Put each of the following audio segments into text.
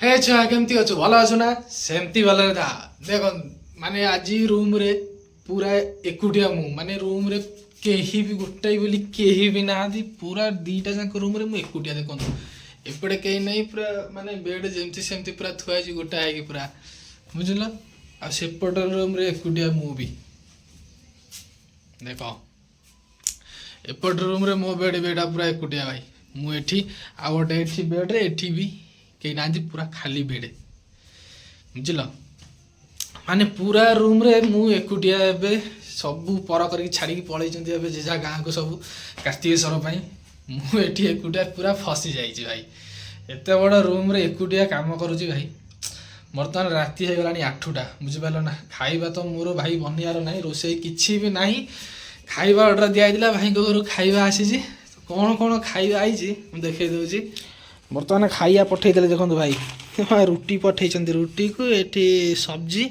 हे छुआ केमती अच्छु भल अच्छु ना सेमती भल था देख माने आज रूम रे पूरा एकुटिया मु माने रूम रे केही भी गोटाई बोली केही भी ना पूरा दीटा जाक रूम रे मु एकुटिया देखो एपटे कहीं नहीं पूरा माने बेड जेमती सेमती पूरा थुआ गोटा है पूरा बुझल आ सेपट रूम रे एकुटिया मु भी देख एपट रूम रे मो बेड बेडा पूरा एकुटिया भाई मु एठी आ गोटे एठी बेड रे एठी भी कहीं ना पूरा खाली बेड बुझल माने पूरा रूम रे मु एकुटिया एबे सबू पर करके छाड़ी पलैचंती एबे जेजा गाँ को सब कार्तिकेश्वर पाई मु एठी एकुटिया पूरा फसी जाइछि भाई एते बड़ रूम रे एकुटिया काम करूछि भाई बर्तमान राति हो गलानी 8टा बुझिपाल ना खाइबा तो मोर भाई बनियार नाही रोसई किछि भी नाही खाइबा ऑर्डर दिया दिला भाई को घर खाइबा आसी कौन कौन खाइबा आई देखे दूची बर्तमान खाइया पठे देखो भाई हाँ रुटी पठे रुटी को एटी सब्जी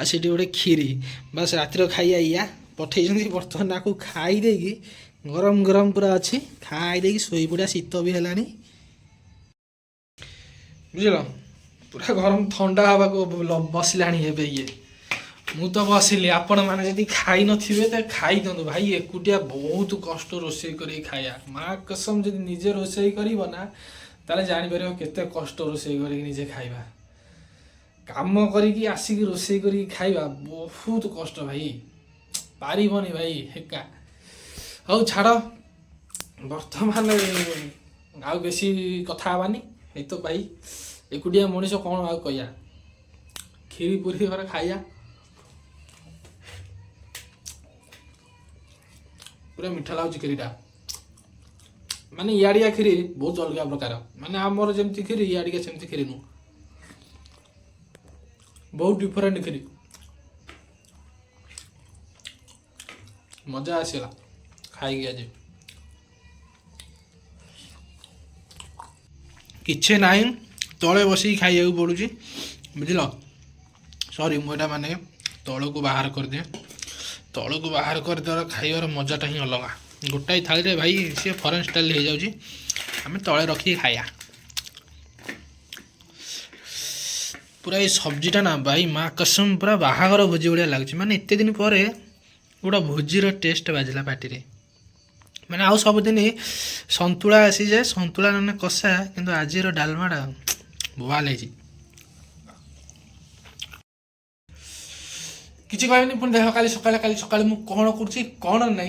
आसी गोटे खीरी बस रातिर खाइया या पठे बर्तमान आपको खाई देगी गरम गरम पूरा अच्छी खाई देगी शोई पड़ा शीत भी है बुझल पूरा गरम ठंडा हवा को बसला ये मु तो बसिली आपण मैंने जब खाई नथिबे तो खाई दिंतु भाई एकुटिया बहुत कष्ट रोषे कर खाया माँ कसम जब निजे रोषे कर ताले जापर केते कष्ट रोषे कर निजे खाइबा काम करिकी आसिक रोषे कर खाइबा बहुत कष्ट भाई पारिबनी भाई हेका हौ छाड़ बर्तमान आउ बेसी कथा हबानी ए तो भाई एकुटिया मनीष कौन आउ कहिया खीरी पूरी घर खाइया पूरा मीठा लगुच खीरीटा माने इयाडिया खीरी बहुत अलग प्रकार माने आमर जमती खीरी इयाडिया सेमती खीरी नु बहुत डिफरेंट खीरी मजा आसला खाई आज किछे ना तले बस खाइया पड़ुची बुझल सॉरी मुझे माने तल को बाहर कर दिए तल को बाहर कर देवार खाइबार मजाटा ही अलग गोटाई थाली रे भाई सी फरेन स्टाइल हो जाऊँगी आम तले रखी खाया पूरा ये सब्जीटा ना भाई माँ कसम पूरा बाहागर भोजी भाया लगे माने एत दिन पर गोटा भोजीर टेस्ट बाजिला पार्टी माने आउ सबुदिन संतुला आसी जाए संतुला ना कषा किंतु आज डालमाटा भल है किसी कहनी पुणी देख काली सकाले मु कौन कौन ना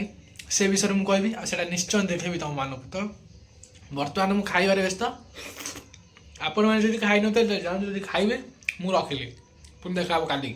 से विषय में कहबी आ निश्चय देखेबी तुम मानक तो बर्तमान मुझे खाइबार व्यस्त आपण मैंने खाई न खाइबे मुझे रखिली पुणी देखा काली।